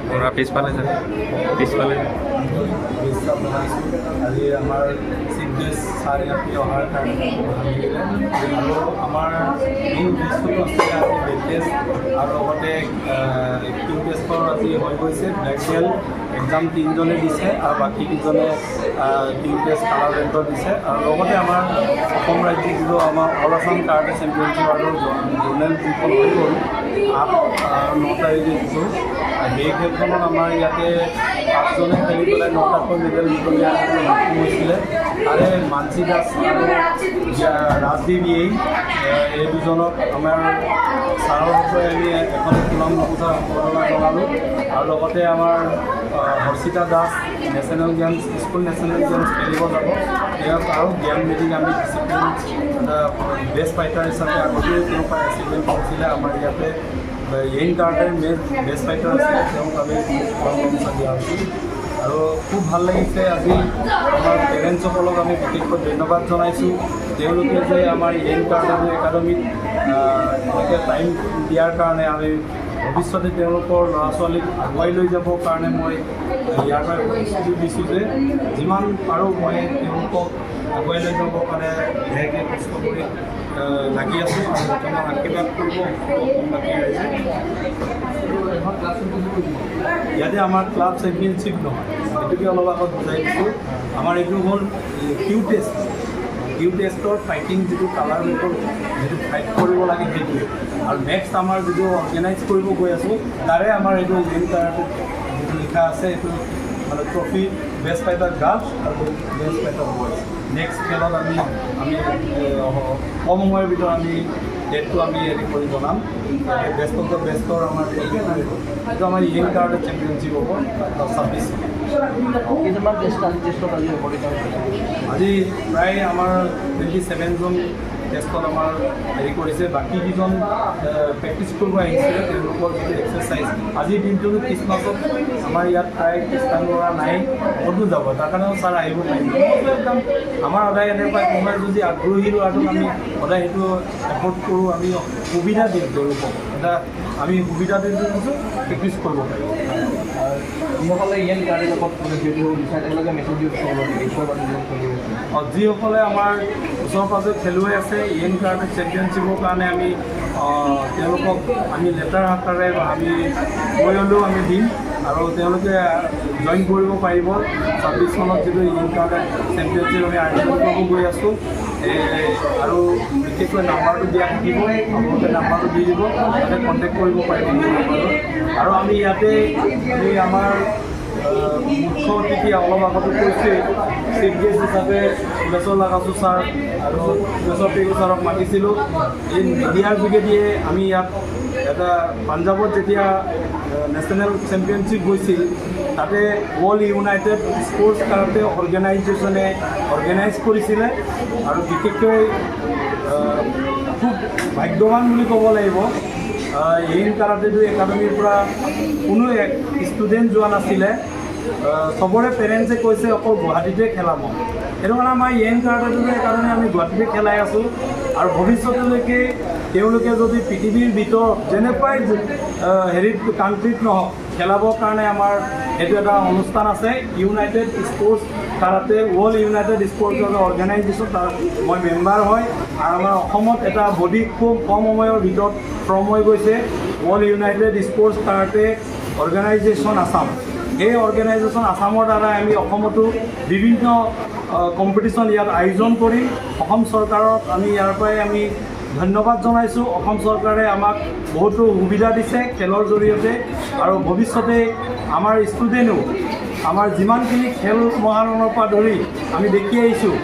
Orang pispalnya sih, pispalnya. আজি আমাৰ chief sir ইয়াতে অহাৰ কাৰণে আৰু আমাৰ মেইন উদ্দেশ্যটো আছে আজি ব্লাড টেষ্ট আৰু লগতে কিউ টেষ্টৰ আজি হৈ গৈছে। ব্লাড টেষ্ট এক্সাম 3জনে দিছে আৰু বাকী কেইজনে কিউ টেষ্ট কালাৰ বেল্টৰ দিছে আৰু লগতে আমাৰ অসম ৰাজ্যিক যিটো আমাৰ অল আছাম কাৰাটে চেম্পিয়নশ্বিপ আৰু জোনেল যিখন হৈ গ'ল 8-9 তাৰিখে দিছোঁ। সেই খেলখনত আমাৰ ইয়াতে 5জনে খেলি পেলাই 9টাকৈ মেডেল জিকলীয়া হৈছিলে। তাৰে মানসী দাস আৰু ৰাজদীপ এই দুজনক আমাৰ ছাৰৰ বিষয়ে আমি এখন সুনাম গামোচা সম্বৰ্ধনা জনালোঁ আৰু লগতে আমাৰ Harshita Das national games school national games খেলিব যাব। তেওঁক আৰু জ্ঞান মেডিক আমি ডিচিপ্লিন বেষ্ট ফাইটাৰ হিচাপে আগতেও তেওঁ এচিভমেণ্ট কৰিছিলে। আমাৰ ইয়াতে য়েং কাৰ্ডৰ বেষ্ট ফাইটাৰ আছিলে, তেওঁক আমি গামোচা দিয়া হৈছিল আৰু খুব ভাল লাগিছে। আজি আমাৰ পেৰেণ্টছসকলক আমি বিশেষকৈ ধন্যবাদ জনাইছোঁ। তেওঁলোকে যে আমাৰ য়েং কাৰ্ডৰ একাডেমীত এনেকৈ টাইম দিয়াৰ কাৰণে আমি ভৱিষ্যতে তেওঁলোকৰ ল'ৰা ছোৱালীক আগুৱাই লৈ যাবৰ কাৰণে মই ইয়াৰ পৰা প্ৰতিশ্ৰুতি দিছোঁ যে যিমান পাৰোঁ মই তেওঁলোকক আগুৱাই লৈ যাবৰ কাৰণে ধুনীয়াকৈ কষ্ট কৰি লাগি আছোঁ আৰু বৰ্তমান আশীৰ্বাদ কৰিব বাকী আহিছে। ইয়াতে আমাৰ ক্লাব চেম্পিয়নশ্বিপ নহয়, এইটোকে অলপ আগত বুজাই দিছোঁ। আমাৰ এইটো হ'ল কিউ টেষ্ট। কিউ টেষ্টৰ ফাইটিং যিটো কালাৰ বেল্টৰ যিটো ফাইট কৰিব লাগে সেইটোৱে আৰু নেক্সট আমাৰ যিটো অৰ্গেনাইজ কৰিব গৈ আছোঁ তাৰে আমাৰ এইটো মেইন কাৰাটেত যিটো লিখা আছে এইটো মানে ট্ৰফি বেষ্ট ফাইটাৰ গাৰ্লছ আৰু বেষ্ট ফাইটাৰ বয়জ। নেক্সট খেলত আমি কম সময়ৰ ভিতৰত আমি ডেটটো আমি হেৰি কৰি জনাম। বেষ্ট অফ দ্য বেষ্টৰ আমাৰ এইটো আমাৰ য়েং কাৰাটে চেম্পিয়নশ্বিপ হ'ব 26। কেইজনমান টেষ্টত আজি প্ৰায় আমাৰ 27জন টেষ্টত আমাৰ হেৰি কৰিছে। বাকীকেইজন প্ৰেক্টিছ কৰিব আহিছিলে, তেওঁলোকৰ যিটো এক্সাৰচাইজ আজিৰ দিনটোতো খ্ৰীষ্টমাছত আমাৰ ইয়াত প্ৰায় খ্ৰীষ্টান ল'ৰা নাই, ক'তো যাব, তাৰ কাৰণেও ছাৰ আহিব পাৰিব। একদম আমাৰ সদায় এনেকুৱা কোনোবাই যদি আগ্ৰহী ল'ৰাটোক আমি সদায় সেইটো এফৰ্ট কৰোঁ, আমি সুবিধা দিওঁ তেওঁলোকক। এটা আমি সুবিধা দি দিছোঁ প্ৰেক্টিছ কৰিব পাৰিব। যিসকলে য়েং কাৰ্ডৰ লগত জড়িত হ'ব বিচাৰে তেওঁলোকে মেছেজ দিব যিসকলে আমাৰ ওচৰ পাজৰে খেলুৱৈ আছে য়েং কাৰাটে চেম্পিয়নশ্বিপৰ কাৰণে আমি তেওঁলোকক আমি লেটাৰ আকাৰে আমি কৈ হ'লেও আমি দিম। আৰু তেওঁলোকে জইন কৰিব পাৰিব 26 চনত যিটো ইন কাৰ্ড চেম্পিয়নশ্বিপ আমি আয়োজন কৰিব গৈ আছোঁ আৰু বিশেষকৈ নাম্বাৰটো দিয়া থাকিব আপোনালোকে নাম্বাৰটো দি দিব তাতে কণ্টেক্ট কৰিব পাৰিব আৰু আমি ইয়াতে আমাৰ মুখ্য অতিথি অলপ আগতে কৈছে চিফ গেষ্ট হিচাপে সুৰেশ্বৰ লাগাছু ছাৰ আৰু সুৰেশ্বৰ পেগু ছাৰক মাতিছিলোঁ এই মিডিয়াৰ যোগেদিয়ে আমি ইয়াত এটা পাঞ্জাৱত যেতিয়া নেশ্যনেল চেম্পিয়নশ্বিপ হৈছিল তাতে ৱৰ্ল্ড ইউনাইটেড স্পৰ্টছ কাৰাটে অৰ্গেনাইজেশ্যনে অৰ্গেনাইজ কৰিছিলে আৰু বিশেষকৈ খুব ভাগ্যৱান বুলি ক'ব লাগিব ইন কাৰাটেডো একাডেমীৰ পৰা কোনো এক ষ্টুডেণ্ট যোৱা নাছিলে চবৰে পেৰেণ্টছে কৈছে অকল গুৱাহাটীতে খেলাম সেইটো কাৰণে আমাৰ ইন কাৰাটেডো একাডেমী আমি গুৱাহাটীতে খেলাই আছোঁ আৰু ভৱিষ্যতলৈকে তেওঁলোকে যদি পৃথিৱীৰ ভিতৰত যেনেকুৱাই হেৰিত কাণ্ট্ৰিত নহওক খেলাবৰ কাৰণে আমাৰ এইটো এটা অনুষ্ঠান আছে United sports karate world united sports organisation তাৰ মই মেম্বাৰ হয় আৰু আমাৰ অসমত এটা বডি খুব কম সময়ৰ ভিতৰত ফৰ্ম হৈ গৈছে world united sports karate organisation Assam এই অৰ্গেনাইজেশ্যন আছামৰ দ্বাৰা আমি অসমতো বিভিন্ন কম্পিটিশ্যন ইয়াত আয়োজন কৰিম অসম চৰকাৰক আমি ইয়াৰ পৰাই আমি ধন্যবাদ জনাইছোঁ অসম চৰকাৰে আমাক বহুতো সুবিধা দিছে খেলৰ জৰিয়তে আৰু ভৱিষ্যতে আমাৰ ষ্টুডেণ্টো আমাৰ যিমানখিনি খেল মহাৰণৰ পৰা ধৰি আমি দেখি আহিছোঁ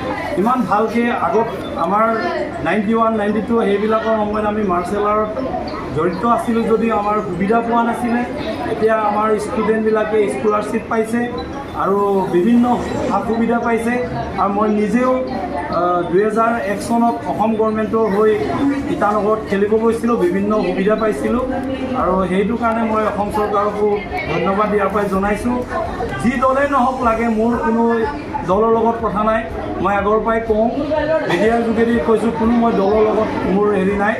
ইমান ভালকৈ আগত আমাৰ 91, 92 সেইবিলাকৰ সময়ত আমি মাৰ্চেল আৰ্টত জড়িত আছিলোঁ যদিও আমাৰ সুবিধা পোৱা নাছিলে এতিয়া আমাৰ ষ্টুডেণ্টবিলাকে স্কলাৰশ্বিপ পাইছে আৰু বিভিন্ন সা সুবিধা পাইছে আৰু মই নিজেও 2001 চনত অসম গভৰ্ণমেণ্টৰ হৈ ইটানগৰত খেলিব গৈছিলোঁ বিভিন্ন সুবিধা পাইছিলোঁ আৰু সেইটো কাৰণে মই অসম চৰকাৰকো ধন্যবাদ ইয়াৰ পৰাই জনাইছোঁ যি দলেই নহওক লাগে মোৰ কোনো দলৰ লগত কথা নাই মই আগৰ পৰাই কওঁ মিডিয়াৰ যোগেদি কৈছোঁ কোনো মই দলৰ লগত মোৰ হেৰি নাই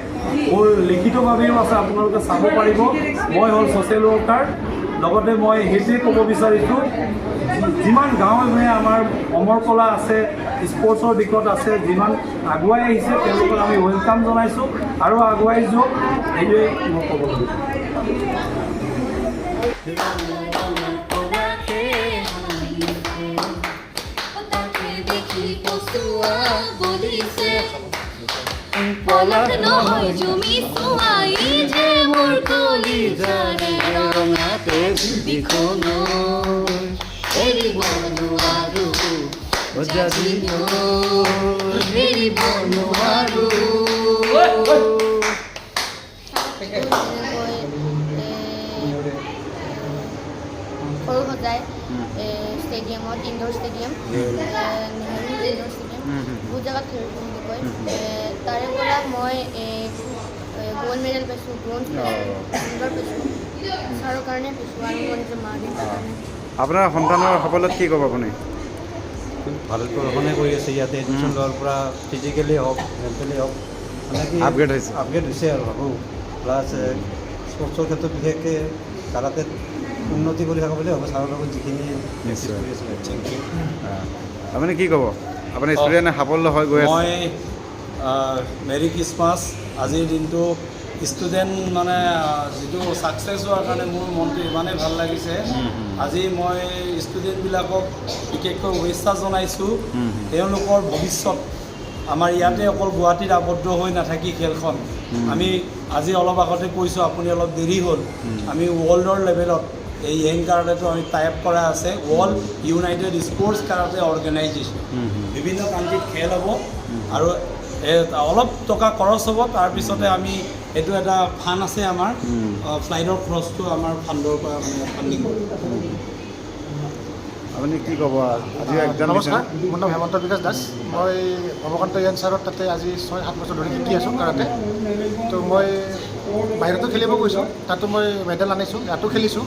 মোৰ লিখিতভাৱেও আছে আপোনালোকে চাব পাৰিব মই হ'ল ছ'চিয়েল ৱৰ্কাৰ লগতে মই সেইটোৱে ক'ব বিচাৰিছোঁ যিমান গাঁৱে ভূঞে আমাৰ অমৰ কলা আছে স্পৰ্টছৰ দিশত আছে যিমান আগুৱাই আহিছে তেওঁলোকক আমি ৱেলকাম জনাইছোঁ আৰু আগুৱাই যাওক সেইটোৱে মই ক'ব পলক নহয় জুমি চুৱাই যে মোৰ কলিজাৰে ৰঙাতে দিখনৈ এৰিব নোৱাৰো এৰিব নোৱাৰো সৰু সজাই ষ্টেডিয়ামত indoor stadium Nehru indoor stadium বহুত জেগাত খেলিছোঁ বুলি কয় তাৰে পৰা মই গ'ল্ড মেডেল পাইছোঁ ব্ৰঞ্জ পাইছোঁ চিলভাৰ পাইছোঁ ছাৰৰ কাৰণে পাইছোঁ আৰু মোৰ নিজৰ মা দেউতাৰ কাৰণে আপোনাৰ সন্তানৰ সফলত কি ক'ব আপুনি ভাল প্ৰদৰ্শনে কৰি আছে ইয়াতে এডমিশ্যন লোৱাৰ পৰা ফিজিকেলি হওক মেণ্টেলি হওক মানে কি আপগ্ৰেড হৈছে আৰু ভাবোঁ প্লাছ স্পৰ্টছৰ ক্ষেত্ৰত বিশেষকৈ কাৰাটেত উন্নতি কৰি থকা বুলি ভাবোঁ ছাৰৰ লগত যিখিনি মেছেজ কৰি আছে থেংক ইউ আপুনি কি ক'ব আপুনি ষ্টুডেণ্টে সাফল্য হৈ গৈ আছে মই মেৰি খ্ৰীষ্টমাছ আজিৰ দিনটো ষ্টুডেণ্ট মানে যিটো ছাকচেছ হোৱাৰ কাৰণে মোৰ মনটো ইমানেই ভাল লাগিছে আজি মই ষ্টুডেণ্টবিলাকক বিশেষকৈ শুভেচ্ছা জনাইছোঁ তেওঁলোকৰ ভৱিষ্যত আমাৰ ইয়াতে অকল গুৱাহাটীত আবদ্ধ হৈ নাথাকি খেলখন আমি আজি অলপ আগতে কৈছোঁ আপুনি অলপ দেৰি হ'ল আমি ৱৰ্ল্ডৰ লেভেলত এই য়েং কাৰাটেটো আমি টাই আপ কৰা আছে world united sports karate organisation বিভিন্ন কাণ্ট্ৰিত খেল হ'ব আৰু অলপ টকা খৰচ হ'ব তাৰপিছতে আমি এইটো এটা ফাণ্ড আছে আমাৰ ফ্লাইটৰ খৰচটো আমাৰ ফাণ্ডৰ পৰা মানে ফাণ্ডিং কৰোঁ আপুনি কি ক'ব আজি একজাম নমস্কাৰ মোৰ নাম হেমন্ত বিকাশ দাস মই ভৱকান্ত য়ান ছাৰৰ তাতে আজি 6-7 বছৰ ধৰি শিকি আছোঁ কাৰাটে তো মই বাহিৰতো খেলিব গৈছোঁ তাতো মই মেডেল আনিছোঁ ইয়াতো খেলিছোঁ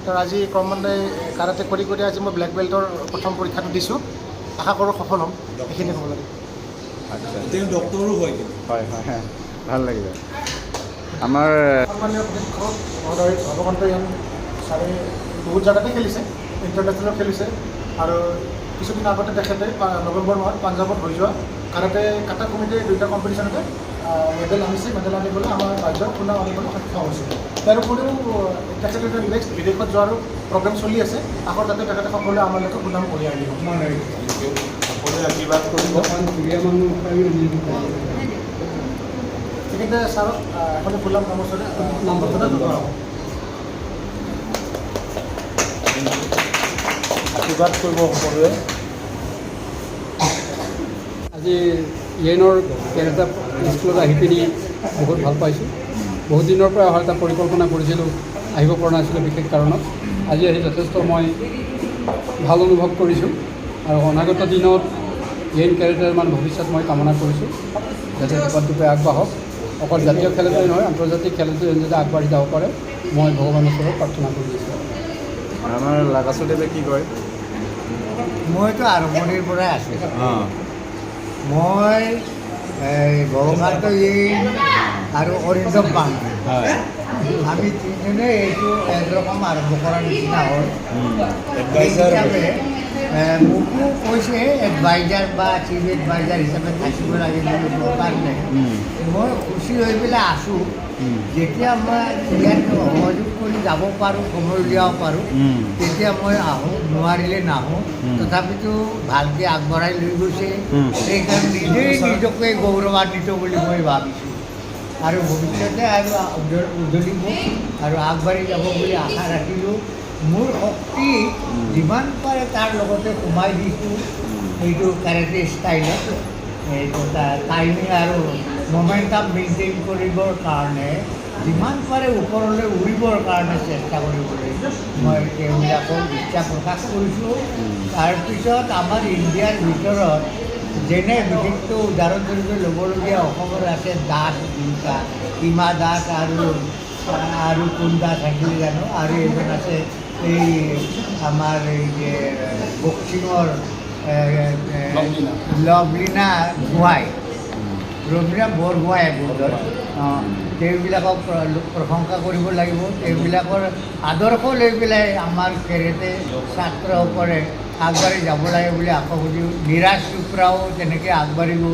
তো আজি ক্ৰমান্বয়ে কাৰাটে কৰি কৰি আজি মই ব্লেক বেল্টৰ প্ৰথম পৰীক্ষাটো দিছোঁ আশা কৰোঁ সফল হ'ম এইখিনি হ'ব লাগে আচ্ছা তেওঁ ডক্টৰো হয় হয় হয় ভাল লাগিলে আমাৰ সন্মানীয় প্ৰশিক্ষক মহোদয় ভৱকান্ত য়ান ছাৰে বহুত জেগাতে খেলিছে ইণ্টাৰনেশ্যনেল খেলিছে আৰু কিছুদিন আগতে তেখেতে নৱেম্বৰ মাহত পাঞ্জাৱত হৈ যোৱা কাৰাটে কাটা কমিটিৰ 2টা কম্পিটিশ্যনতে মেডেল আনিছে মেডেল আনিবলৈ আমাৰ ৰাজ্যত সুনাম আনিবলৈ সক্ষম হৈছে তাৰ উপৰিও তেখেতে নেক্সট বিদেশত যোৱাৰো প্ৰগ্ৰেম চলি আছে। আকৌ তাতে তেখেতে সকলোৱে আমালোকে সুনাম কঢ়িয়াই আনিব। সকলোৱে আশীৰ্বাদ কৰিব। তেখেতে ছাৰক এখনে ফুলাম গামোচাৰে নম্বৰটো জনোৱা হ'ব। আশীৰ্বাদ কৰিব সকলোৱে। আজি ইয়েনৰ কেৰেটা স্কুলত আহি পিনি বহুত ভাল পাইছোঁ। বহুত দিনৰ পৰা অহাৰ এটা পৰিকল্পনা কৰিছিলোঁ, আহিব পৰা নাছিলোঁ বিশেষ কাৰণত। আজি আহি যথেষ্ট মই ভাল অনুভৱ কৰিছোঁ আৰু অনাগত দিনত ইয়েন কেৰেটাৰ ভৱিষ্যত মই কামনা কৰিছোঁ যাতে দুপে আগবাঢ়ক। অকল জাতীয় খেলতেই নহয়, আন্তৰ্জাতিক খেলতো যাতে আগবাঢ়ি যাব পাৰে মই ভগৱানৰ ওচৰত প্ৰাৰ্থনা কৰি আছোঁ। আমাৰ লাগাছোদেৱে কি কয়? মইতো আৰম্ভণিৰ পৰাই আছোঁ। মই ভগৱান্ত ইয়েন আৰু অৰিন্দম পাংকি আমি তিনিজনে এইটো একৰকম আৰম্ভ কৰাৰ নিচিনা হ'ল। সেই হিচাপে মোকো কৈছে এডভাইজাৰ বা চিফ এডভাইজাৰ হিচাপে থাকিব লাগে বুলি মোৰ কাৰণে মই খুচি হৈ পেলাই আছোঁ। যেতিয়া মই ইয়াত সহযোগ কৰি যাব পাৰোঁ, সময় উলিয়াব পাৰোঁ, তেতিয়া মই আহোঁ, নোৱাৰিলে নাহোঁ। তথাপিতো ভালকৈ আগবঢ়াই লৈ গৈছে, সেইকাৰণে নিজেই নিজকে গৌৰৱান্বিত বুলি মই ভাবিছোঁ আৰু ভৱিষ্যতে আৰু উজ্জ্বলিব আৰু আগবাঢ়ি যাব বুলি আশা ৰাখিলোঁ। মোৰ শক্তি যিমান পাৰে তাৰ লগতে সোমাই দিছোঁ এইটো কেৰাটে ষ্টাইলত। এইটো টাইমিং আৰু মমেণ্টাম মেইনটেইন কৰিবৰ কাৰণে যিমান পাৰে ওপৰলৈ উৰিবৰ কাৰণে চেষ্টা কৰিবলৈ মই তেওঁবিলাকক ইচ্ছা প্ৰকাশ কৰিছোঁ। তাৰপিছত আমাৰ ইণ্ডিয়াৰ ভিতৰত যেনে বিশেষকৈ উদাহৰণস্বৰূপে ল'বলগীয়া অসমৰ আছে দাস দুটা, হিমা দাস আৰু কোন দাস থাকিলে জানো, আৰু এজন আছে এই আমাৰ এই যে বক্সিঙৰ লভলীনা গোহাঁই, ৰবীনা বৰগোহাঁই এবোধৰ। তেওঁবিলাকক প্ৰশংসা কৰিব লাগিব। তেওঁবিলাকৰ আদৰ্শ লৈ পেলাই আমাৰ কেৰেটে ছাত্ৰসকলে আগবাঢ়ি যাব লাগে বুলি আশা কৰিছোঁ। নীৰাজ চোপ্ৰাও তেনেকৈ আগবাঢ়িব।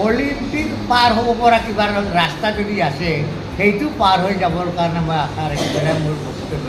অলিম্পিক পাৰ হ'ব পৰা কিবা ৰাস্তা যদি আছে সেইটো পাৰ হৈ যাবৰ কাৰণে মই আশা ৰাখি পেলাই মোৰ বক্তব্য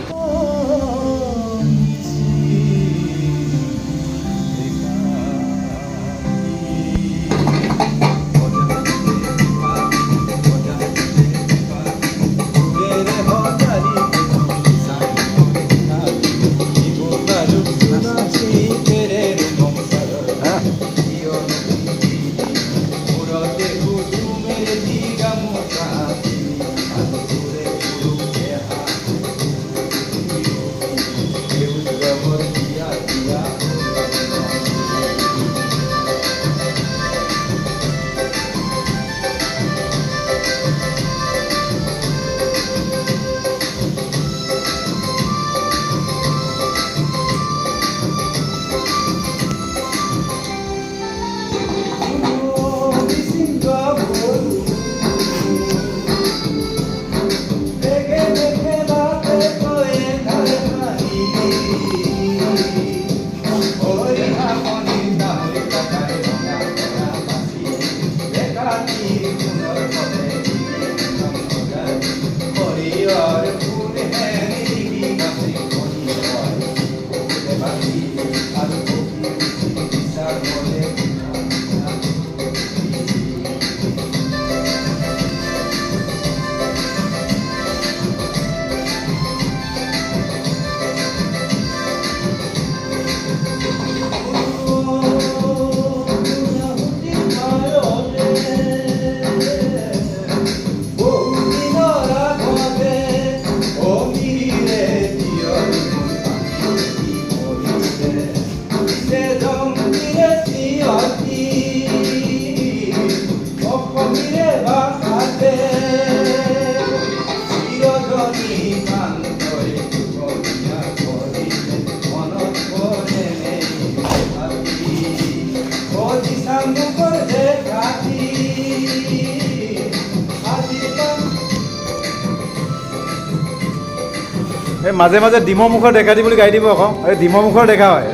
এই মাজে মাজে ডিমৰ মুখৰ দেখা দি বুলি গাই দিব আকৌ। এই ডিমৰ মুখৰ দেখা হয়।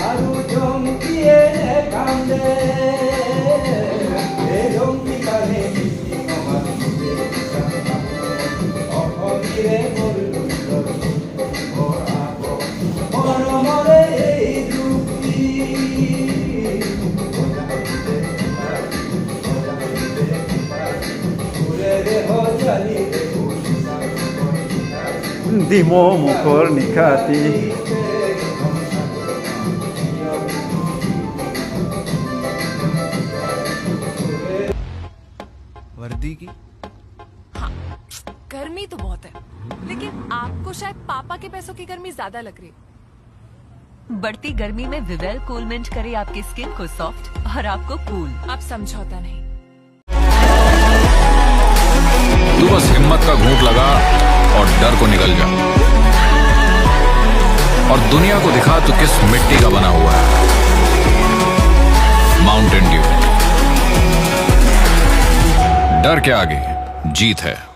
আৰু ডিম মুখৰ নিশাতি वर्दी की हाँ, गर्मी तो बहुत है, लेकिन आपको शायद पापा के पैसों की गर्मी ज्यादा लग रही है। बढ़ती गर्मी में विवेल कूलमेंट करे आपकी स्किन को सॉफ्ट और आपको कूल। आप समझौता नहीं। तू बस हिम्मत का घूंट लगा और डर को निकल जा, और दुनिया को दिखा तू किस मिट्टी का बना हुआ है। माउंटेन ड्यू, डर के आगे जीत है।